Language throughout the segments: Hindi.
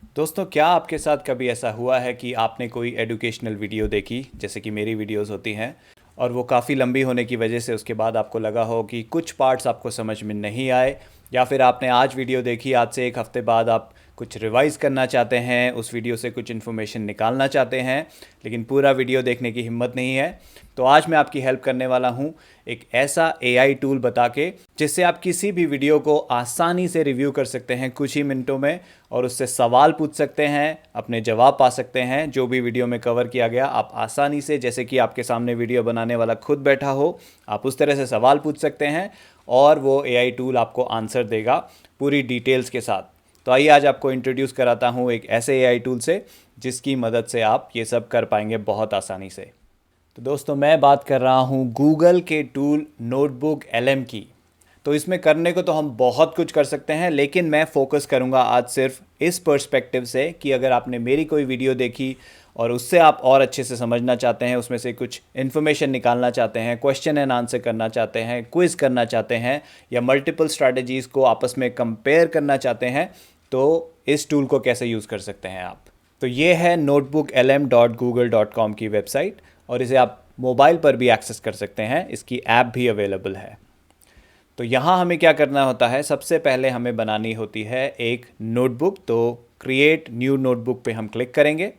दोस्तों, क्या आपके साथ कभी ऐसा हुआ है कि आपने कोई एजुकेशनल वीडियो देखी, जैसे कि मेरी वीडियोस होती हैं, और वो काफ़ी लंबी होने की वजह से उसके बाद आपको लगा हो कि कुछ पार्ट्स आपको समझ में नहीं आए, या फिर आपने आज वीडियो देखी, आज से एक हफ़्ते बाद आप कुछ रिवाइज़ करना चाहते हैं, उस वीडियो से कुछ इन्फॉर्मेशन निकालना चाहते हैं, लेकिन पूरा वीडियो देखने की हिम्मत नहीं है। तो आज मैं आपकी हेल्प करने वाला हूँ एक ऐसा एआई टूल बता के, जिससे आप किसी भी वीडियो को आसानी से रिव्यू कर सकते हैं कुछ ही मिनटों में, और उससे सवाल पूछ सकते हैं, अपने जवाब पा सकते हैं। जो भी वीडियो में कवर किया गया आप आसानी से, जैसे कि आपके सामने वीडियो बनाने वाला खुद बैठा हो, आप उस तरह से सवाल पूछ सकते हैं और वो एआई टूल आपको आंसर देगा पूरी डिटेल्स के साथ। तो आइए आज आपको इंट्रोड्यूस कराता हूँ एक ऐसे एआई टूल से जिसकी मदद से आप ये सब कर पाएंगे बहुत आसानी से। तो दोस्तों, मैं बात कर रहा हूँ गूगल के टूल नोटबुक एलएम की। तो इसमें करने को तो हम बहुत कुछ कर सकते हैं, लेकिन मैं फोकस करूँगा आज सिर्फ इस पर्सपेक्टिव से कि अगर आपने मेरी कोई वीडियो देखी और उससे आप और अच्छे से समझना चाहते हैं, उसमें से कुछ इन्फॉर्मेशन निकालना चाहते हैं, क्वेश्चन एंड आंसर करना चाहते हैं, क्विज़ करना चाहते हैं, या मल्टीपल स्ट्रैटेजीज़ को आपस में कंपेयर करना चाहते हैं, तो इस टूल को कैसे यूज़ कर सकते हैं आप। तो ये है notebooklm.google.com की वेबसाइट, और इसे आप मोबाइल पर भी एक्सेस कर सकते हैं। इसकी ऐप भी अवेलेबल है। तो यहाँ हमें क्या करना होता है, सबसे पहले हमें बनानी होती है एक नोटबुक। तो क्रिएट न्यू नोटबुक पे हम क्लिक करेंगे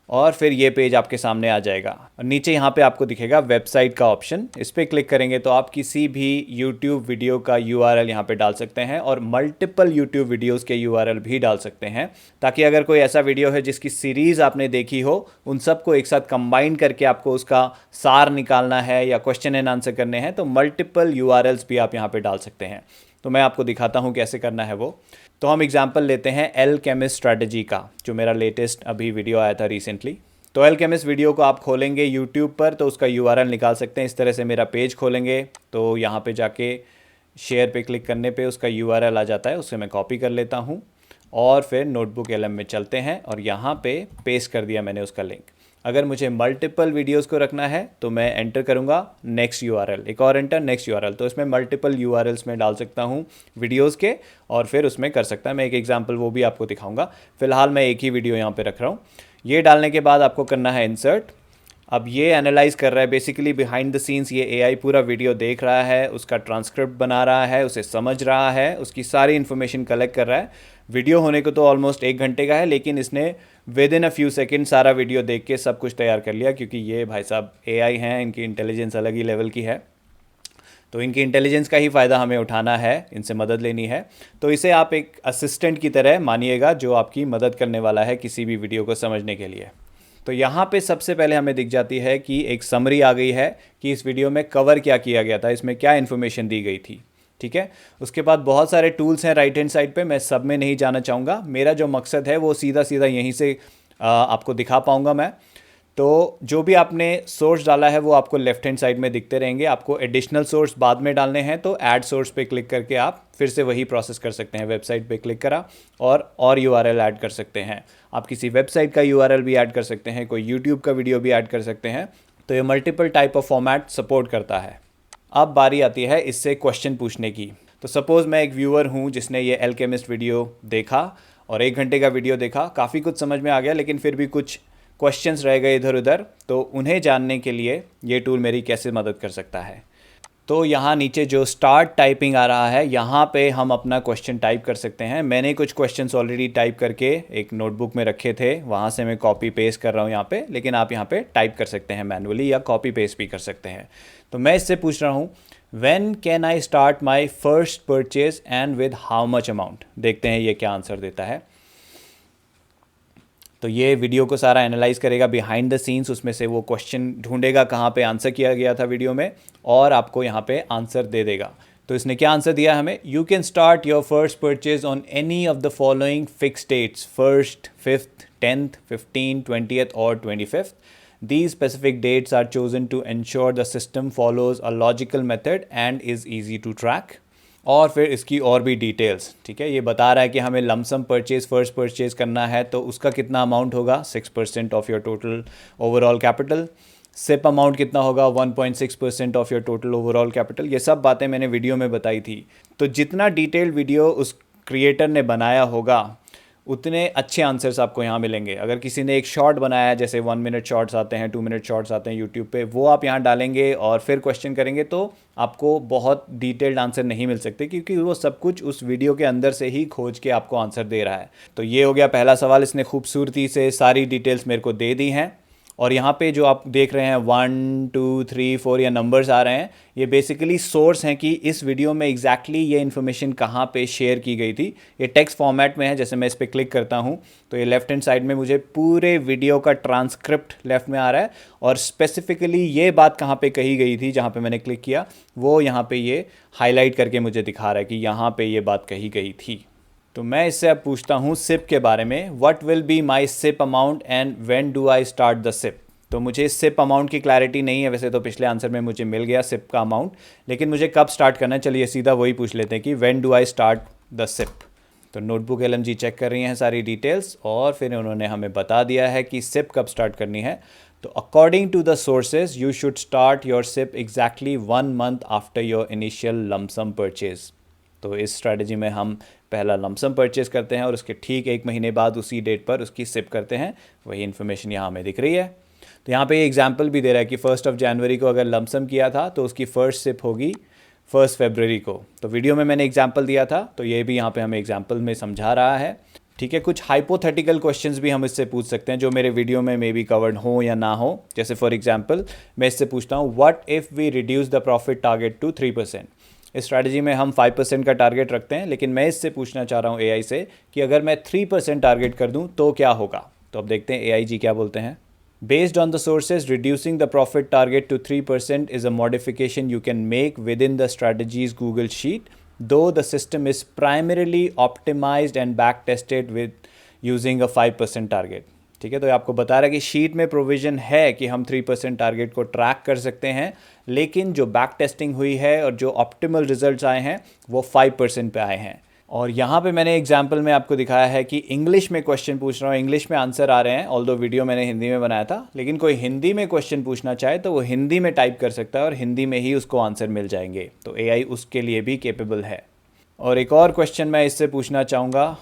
और फिर ये पेज आपके सामने आ जाएगा, और नीचे यहाँ पे आपको दिखेगा वेबसाइट का ऑप्शन। इस पर क्लिक करेंगे तो आप किसी भी यूट्यूब वीडियो का यूआरएल यहाँ पे डाल सकते हैं, और मल्टीपल यूट्यूब वीडियोस के यूआरएल भी डाल सकते हैं, ताकि अगर कोई ऐसा वीडियो है जिसकी सीरीज़ आपने देखी हो, उन सबको एक साथ कंबाइन करके आपको उसका सार निकालना है या क्वेश्चन एंड आंसर करने हैं, तो मल्टीपल यूआरएल्स भी आप यहाँ पर डाल सकते हैं। तो मैं आपको दिखाता हूँ कैसे करना है वो। तो हम एग्जाम्पल लेते हैं एलकेमिस्ट स्ट्रैटेजी का, जो मेरा लेटेस्ट अभी वीडियो आया था रिसेंटली। तो एलकेमिस्ट वीडियो को आप खोलेंगे यूट्यूब पर, तो उसका यूआरएल निकाल सकते हैं। इस तरह से मेरा पेज खोलेंगे तो यहाँ पे जाके शेयर पे क्लिक करने पे उसका यूआरएल आ जाता है, उससे मैं कॉपी कर लेता हूँ और फिर नोटबुक एलएम में चलते हैं, और यहाँ पे पेस्ट कर दिया मैंने उसका लिंक। अगर मुझे मल्टीपल वीडियोस को रखना है तो मैं एंटर करूँगा नेक्स्ट यूआरएल, एक और एंटर, नेक्स्ट यूआरएल। तो इसमें मल्टीपल यूआरएल्स में डाल सकता हूँ वीडियोस के, और फिर उसमें कर सकता है। मैं एक एग्जांपल वो भी आपको दिखाऊंगा। फिलहाल मैं एक ही वीडियो यहाँ पे रख रहा हूँ। ये डालने के बाद आपको करना है इंसर्ट। अब ये एनालाइज कर रहा है, बेसिकली बिहाइंड द सीन्स ये एआई पूरा वीडियो देख रहा है, उसका ट्रांसक्रिप्ट बना रहा है, उसे समझ रहा है, उसकी सारी इन्फॉर्मेशन कलेक्ट कर रहा है। वीडियो होने को तो ऑलमोस्ट 1 घंटे का है, लेकिन इसने with in a few second सारा वीडियो देख के सब कुछ तैयार कर लिया, क्योंकि ये भाई साहब एआई हैं, इनकी इंटेलिजेंस अलग ही लेवल की है। तो इनकी इंटेलिजेंस का ही फ़ायदा हमें उठाना है, इनसे मदद लेनी है। तो इसे आप एक असिस्टेंट की तरह मानिएगा, जो आपकी मदद करने वाला है किसी भी वीडियो को समझने के लिए। तो यहाँ पे सबसे पहले हमें दिख जाती है कि एक समरी आ गई है कि इस वीडियो में कवर क्या किया गया था, इसमें क्या इन्फॉर्मेशन दी गई थी। ठीक है। उसके बाद बहुत सारे टूल्स हैं राइट हैंड साइड पे, मैं सब में नहीं जाना चाहूँगा। मेरा जो मकसद है वो सीधा सीधा यहीं से आपको दिखा पाऊँगा मैं। तो जो भी आपने सोर्स डाला है वो आपको लेफ्ट हैंड साइड में दिखते रहेंगे। आपको एडिशनल सोर्स बाद में डालने हैं, तो ऐड सोर्स पे क्लिक करके आप फिर से वही प्रोसेस कर सकते हैं। वेबसाइट पे क्लिक करा और यूआरएल ऐड कर सकते हैं। आप किसी वेबसाइट का यूआरएल भी ऐड कर सकते हैं, कोई यूट्यूब का वीडियो भी ऐड कर सकते हैं। तो ये multiple type of format support करता है। अब बारी आती है इससे क्वेश्चन पूछने की। तो सपोज़ मैं एक व्यूअर हूँ जिसने ये एलकेमिस्ट वीडियो देखा और 1 घंटे का वीडियो देखा, काफ़ी कुछ समझ में आ गया, लेकिन फिर भी कुछ क्वेश्चंस रह गए इधर उधर। तो उन्हें जानने के लिए ये टूल मेरी कैसे मदद कर सकता है। तो यहाँ नीचे जो स्टार्ट टाइपिंग आ रहा है, यहाँ पे हम अपना क्वेश्चन टाइप कर सकते हैं। मैंने कुछ क्वेश्चंस ऑलरेडी टाइप करके एक नोटबुक में रखे थे, वहाँ से मैं कॉपी पेस्ट कर रहा हूँ यहाँ पे, लेकिन आप यहाँ पे टाइप कर सकते हैं मैनुअली, या कॉपी पेस्ट भी कर सकते हैं। तो मैं इससे पूछ रहा हूँ, when can I start my first purchase and with how much amount. देखते हैं ये क्या आंसर देता है। तो ये वीडियो को सारा एनालाइज करेगा बिहाइंड द सीन्स, उसमें से वो क्वेश्चन ढूंढेगा कहाँ पे आंसर किया गया था वीडियो में, और आपको यहाँ पे आंसर दे देगा। तो इसने क्या आंसर दिया हमें, you can start your first purchase on any of the following fix dates, 1st, 5th, 10th, 15th, 20th और 25th. These specific dates are chosen to ensure the system follows a logical method and is easy to track. और फिर इसकी और भी डिटेल्स, ठीक है। ये बता रहा है कि हमें लमसम परचेज फर्स्ट परचेज करना है, तो उसका कितना अमाउंट होगा, 6% of your total overall capital. SIP amount कितना होगा, 1.6% of your total overall capital. ये सब बातें मैंने वीडियो में बताई थी। तो जितना डिटेल्ड वीडियो उस क्रिएटर ने बनाया होगा उतने अच्छे आंसर्स आपको यहाँ मिलेंगे। अगर किसी ने एक शॉर्ट बनाया है, जैसे 1 मिनट शॉर्ट्स आते हैं, 2 मिनट शॉर्ट्स आते हैं यूट्यूब पे, वो आप यहाँ डालेंगे और फिर क्वेश्चन करेंगे तो आपको बहुत डिटेल्ड आंसर नहीं मिल सकते, क्योंकि वो सब कुछ उस वीडियो के अंदर से ही खोज के आपको आंसर दे रहा है। तो ये हो गया पहला सवाल, इसने खूबसूरती से सारी डिटेल्स मेरे को दे दी हैं। और यहाँ पे जो आप देख रहे हैं 1 2 3 4 या नंबर्स आ रहे हैं, ये बेसिकली सोर्स हैं कि इस वीडियो में एग्जैक्टली ये इन्फॉर्मेशन कहाँ पे शेयर की गई थी। ये टेक्स्ट फॉर्मेट में है, जैसे मैं इस पर क्लिक करता हूँ तो ये लेफ्ट हैंड साइड में मुझे पूरे वीडियो का ट्रांसक्रिप्ट लेफ्ट में आ रहा है, और स्पेसिफिकली ये बात कहाँ पे कही गई थी जहाँ पे मैंने क्लिक किया, वो यहाँ पे ये हाईलाइट करके मुझे दिखा रहा है कि यहाँ पे ये बात कही गई थी। तो मैं इससे अब पूछता हूँ सिप के बारे में। What will be my SIP amount and when do I start the SIP. तो मुझे सिप अमाउंट की क्लैरिटी नहीं है, वैसे तो पिछले आंसर में मुझे मिल गया सिप का अमाउंट, लेकिन मुझे कब स्टार्ट करना है, चलिए सीधा वही पूछ लेते हैं कि when do I start the SIP. तो नोटबुक LMG चेक कर रही हैं सारी डिटेल्स, और फिर उन्होंने हमें बता दिया है कि सिप कब स्टार्ट करनी है। तो according to the sources you should start your SIP exactly 1 month after your initial lump sum purchase. तो इस स्ट्रैटेजी में हम पहला लमसम परचेज करते हैं और उसके ठीक 1 महीने बाद उसी डेट पर उसकी सिप करते हैं। वही इन्फॉर्मेशन यहाँ हमें दिख रही है। तो यहाँ पे ये एग्जांपल भी दे रहा है कि 1 जनवरी को अगर लमसम किया था तो उसकी फर्स्ट सिप होगी 1 फरवरी को। तो वीडियो में मैंने एग्जांपल दिया था, तो ये भी यहाँ पे हमें एग्जांपल में समझा रहा है। ठीक है, कुछ हाइपोथेटिकल क्वेश्चंस भी हम इससे पूछ सकते हैं जो मेरे वीडियो में मे बी कवर्ड हो या ना हो। जैसे फॉर एग्जांपल मैं इससे पूछता हूँ, what if we reduce the profit target to 3%। इस स्ट्रैटेजी में हम 5% का टारगेट रखते हैं, लेकिन मैं इससे पूछना चाह रहा हूँ AI से कि अगर मैं 3% टारगेट कर दूँ तो क्या होगा। तो अब देखते हैं AI जी क्या बोलते हैं। Based on the sources, reducing the profit target to 3% is a modification you can make within the strategy's Google Sheet, though the system is primarily optimized and back-tested with using a 5% target. ठीक है, तो आपको बता रहा है कि शीट में प्रोविज़न है कि हम 3% टारगेट को ट्रैक कर सकते हैं, लेकिन जो बैक टेस्टिंग हुई है और जो ऑप्टिमल रिजल्ट्स आए हैं वो 5% पे आए हैं। और यहाँ पे मैंने एग्जाम्पल में आपको दिखाया है कि इंग्लिश में क्वेश्चन पूछ रहा हूँ, इंग्लिश में आंसर आ रहे हैं। ऑल्दो वीडियो मैंने हिंदी में बनाया था, लेकिन कोई हिंदी में क्वेश्चन पूछना चाहे तो वो हिंदी में टाइप कर सकता है और हिंदी में ही उसको आंसर मिल जाएंगे। तो AI उसके लिए भी केपेबल है। और एक और क्वेश्चन मैं इससे पूछना चाहूँगा,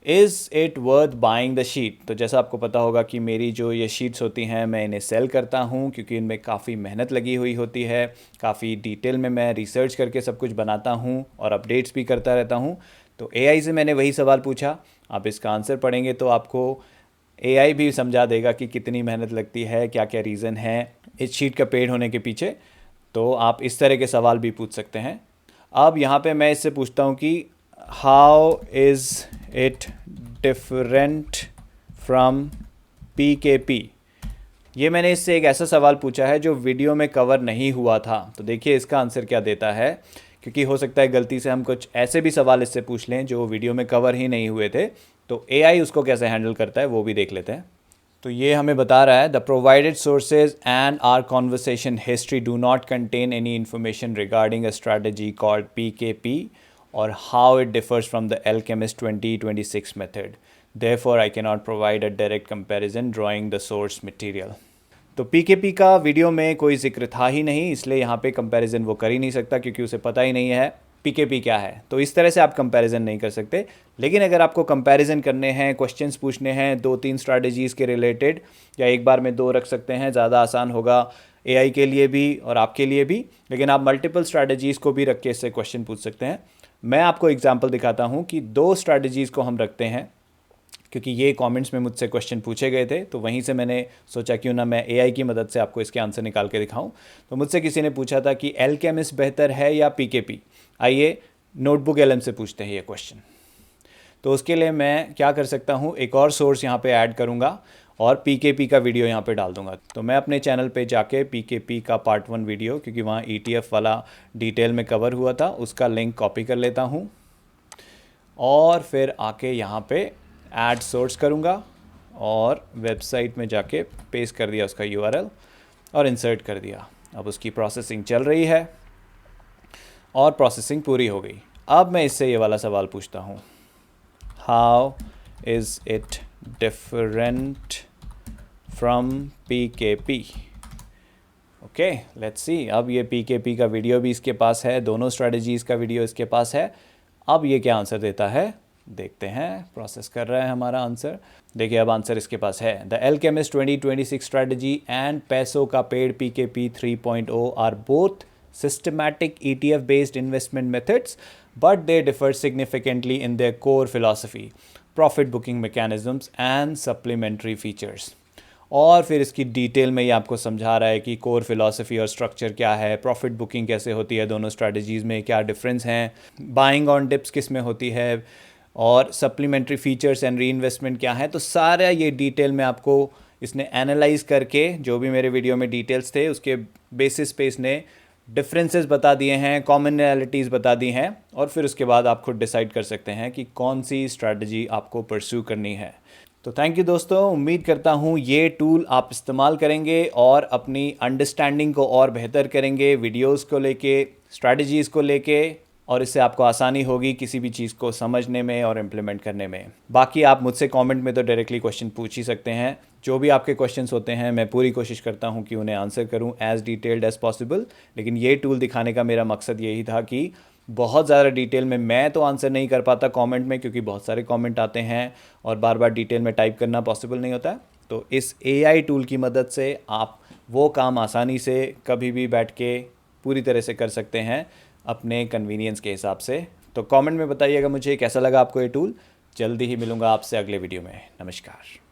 is it worth buying the sheet. तो जैसा आपको पता होगा कि मेरी जो ये शीट्स होती हैं मैं इन्हें सेल करता हूँ, क्योंकि इनमें काफ़ी मेहनत लगी हुई होती है, काफ़ी डिटेल में मैं रिसर्च करके सब कुछ बनाता हूँ और अपडेट्स भी करता रहता हूँ। तो AI से मैंने वही सवाल पूछा, आप इसका आंसर पढ़ेंगे तो आपको AI भी समझा देगा कि कितनी मेहनत लगती है, क्या क्या रीज़न है इस शीट का पेड होने के पीछे। तो आप इस तरह के सवाल भी पूछ सकते हैं। अब यहाँ पे मैं इससे पूछता हूँ कि how is it different from PKP। ये मैंने इससे एक ऐसा सवाल पूछा है जो वीडियो में कवर नहीं हुआ था। तो देखिए इसका आंसर क्या देता है, क्योंकि हो सकता है गलती से हम कुछ ऐसे भी सवाल इससे पूछ लें जो वीडियो में कवर ही नहीं हुए थे। तो AI उसको कैसे हैंडल करता है वो भी देख लेते हैं। तो ये हमें बता रहा है, the provided sources and our conversation history do not contain any information regarding a strategy called PKP और how it differs from the Alchemist 2026 method. Therefore, I cannot provide a direct comparison drawing the source material। तो PKP का वीडियो में कोई जिक्र था ही नहीं, इसलिए यहाँ पे कंपैरिजन वो कर ही नहीं सकता, क्योंकि उसे पता ही नहीं है PKP क्या है। तो इस तरह से आप कंपैरिजन नहीं कर सकते। लेकिन अगर आपको कंपैरिजन करने हैं, क्वेश्चंस पूछने हैं 2-3 स्ट्रैटेजीज़ के रिलेटेड, या एक बार में 2 रख सकते हैं, ज़्यादा आसान होगा AI के लिए भी और आपके लिए भी। लेकिन आप मल्टीपल स्ट्रैटेजीज़ को भी रख के इससे क्वेश्चन पूछ सकते हैं। मैं आपको एग्जाम्पल दिखाता हूँ कि 2 स्ट्रैटेजीज़ को हम रखते हैं, क्योंकि ये कमेंट्स में मुझसे क्वेश्चन पूछे गए थे, तो वहीं से मैंने सोचा क्यों ना मैं AI की मदद से आपको इसके आंसर निकाल के दिखाऊं। तो मुझसे किसी ने पूछा था कि Alchemist बेहतर है या PKP। आइए नोटबुक LM से पूछते हैं ये क्वेश्चन। तो उसके लिए मैं क्या कर सकता हूँ, एक और सोर्स यहाँ पे ऐड करूँगा और PKP का वीडियो यहाँ पे डाल दूँगा। तो मैं अपने चैनल पे जाके PKP का पार्ट 1 वीडियो, क्योंकि वहाँ ETF वाला डिटेल में कवर हुआ था, उसका लिंक कॉपी कर लेता हूँ और फिर आके यहाँ पे ऐड सोर्स करूँगा और वेबसाइट में जाके पेस्ट कर दिया उसका URL और इंसर्ट कर दिया। अब उसकी प्रोसेसिंग चल रही है और प्रोसेसिंग पूरी हो गई। अब मैं इससे ये वाला सवाल पूछता हूँ, how is it different from PKP। Okay, let's see. अब ये PKP का वीडियो भी इसके पास है, दोनों स्ट्रैटेजीज़ का वीडियो इसके पास है। अब ये क्या आंसर देता है देखते हैं। प्रोसेस कर रहा है हमारा आंसर। देखिए अब आंसर इसके पास है, द एल्केमिस्ट 2026 स्ट्रेटजी एंड पैसो का पेड PKP 3.0 are both systematic ETF based investment methods, but they differ significantly in their core philosophy, profit booking mechanisms and supplementary features। और फिर इसकी डिटेल में ये आपको समझा रहा है कि कोर फिलॉसफी और स्ट्रक्चर क्या है, प्रॉफिट बुकिंग कैसे होती है, दोनों स्ट्रैटेजीज़ में क्या डिफरेंस हैं, बाइंग ऑन डिप्स किस में होती है, और supplementary features and re investment क्या है। तो सारा ये डिटेल में आपको इसने एनालाइज करके, जो भी मेरे वीडियो में डिटेल्स थे उसके बेसिस पे इसने डिफरेंसेस बता दिए हैं, कॉमनैलिटीज़ बता दी हैं, और फिर उसके बाद आप खुद डिसाइड कर सकते हैं कि कौन सी स्ट्रैटेजी आपको परस्यू करनी है। तो थैंक यू दोस्तों, उम्मीद करता हूँ ये टूल आप इस्तेमाल करेंगे और अपनी अंडरस्टैंडिंग को और बेहतर करेंगे वीडियोस को लेके, स्ट्रैटेजीज़ को लेके, और इससे आपको आसानी होगी किसी भी चीज़ को समझने में और इम्प्लीमेंट करने में। बाकी आप मुझसे कमेंट में तो डायरेक्टली क्वेश्चन पूछ ही सकते हैं। जो भी आपके क्वेश्चंस होते हैं मैं पूरी कोशिश करता हूं कि उन्हें आंसर करूं एज़ डिटेल्ड एज़ पॉसिबल। लेकिन ये टूल दिखाने का मेरा मकसद यही था कि बहुत ज़्यादा डिटेल में मैं तो आंसर नहीं कर पाता कमेंट में, क्योंकि बहुत सारे कमेंट आते हैं और बार बार डिटेल में टाइप करना पॉसिबल नहीं होता। तो इस AI टूल की मदद से आप वो काम आसानी से कभी भी बैठ के पूरी तरह से कर सकते हैं अपने कन्वीनियंस के हिसाब से। तो कमेंट में बताइएगा मुझे कैसा लगा आपको ये टूल। जल्दी ही मिलूँगा आपसे अगले वीडियो में। नमस्कार।